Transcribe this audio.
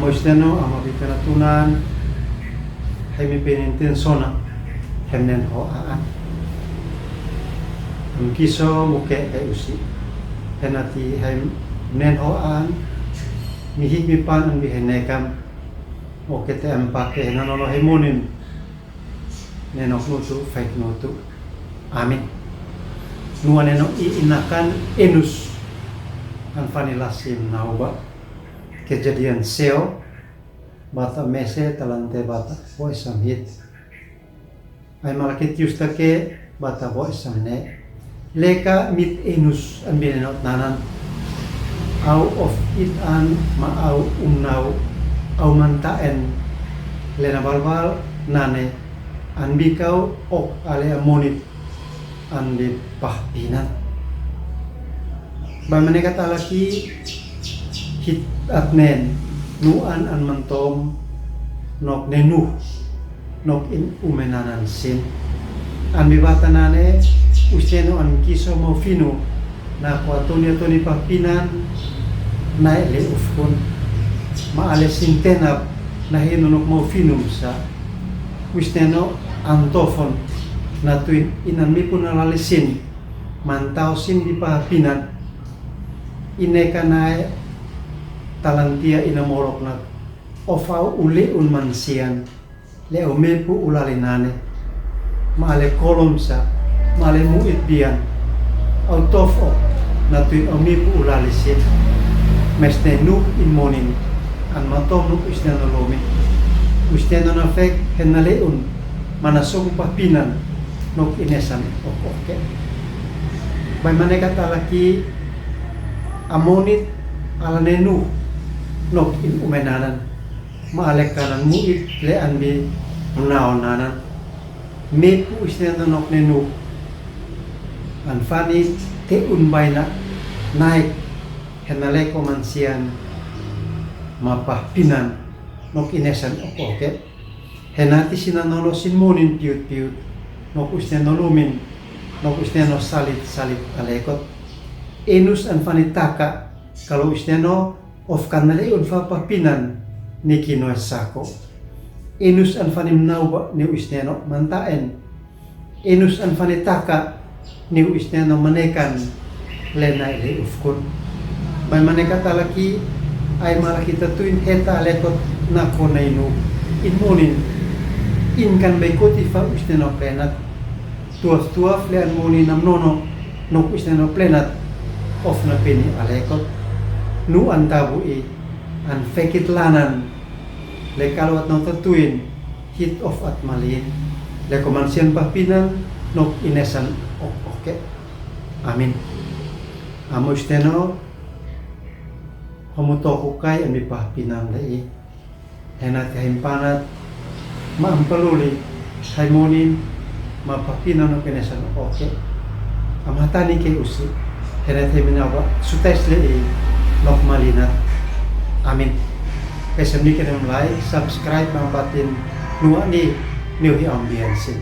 Moisteno ama bikanatunan hemi penintensona hemnen ho aan kiso muke kay usi henati hem nen ho aan mihik mipan ang bihenekam oke te empake nanono hemonin nenok nutu fake nutu amin nuan nenok inakan enus an vanilasim nauba kejadian seo bata mese talante bata boisam hit ay malakit yustake bata boisam ne leka mit enus an binenot nanan out of it an maaw umnaw aw mantaen lena balbal nane an bikaw ok ale amonit an di pahpinan ba manekat alaki hit at nen nuan an mantom nok nenu nok in umenanan sin an bibata nane useno an kiso mo fino na kuatunia to ni pahpinan na ele ufkun maale sintenap na hinunok mo finum sa useno antofon na tuin inan mi punalalisin mantaw sin di pahpinan ineka nae talantia inamorok na ofau uli un mansian le omepu ulalinane maale kolom sa maale muit bian autofo na tuin omepu ulalisin mesne nuk inmonin an matom nuk isneno lomi usneno na fek henaleun manasong pahpinan nuk inesan oke bay manekat alaki amonit ala nenu nok in umenanan maalek kanan muit le anbi munaonanan mepu isneno nok nenu an fani te unbayna naik henaleko mansian mapahpinan nok inesan oke henati sinanono sinmonin piut-piut nok usneno lumin nok usneno salit alekot enus an fanitaka kalau usneno of kanale un fa pahpinan ni kino sako enus an fanimnau ni usneno mantaen enus an fanitaka ni usneno manekan lena ile ufkun bay manekat alaki ay malaki tatuin heta alekot na konainu inmonin inkan baikoti fa usneno plenat tuaf le anmonin namnono nok usneno plenat of na peni alekot nu antabui an fekit lanan le kalwat no tatuin hit of at malin le komansian pahpinan nok inesan oke amin amo steno homotoku kai an pahpinan lei henat kahimpanat maampaluli haimonin mapahpinan nok inesan oke amatani ke usi henat heminawa sutes lei nok malinat amin kesem ni kedem like subscribe mampatin nuani new ambience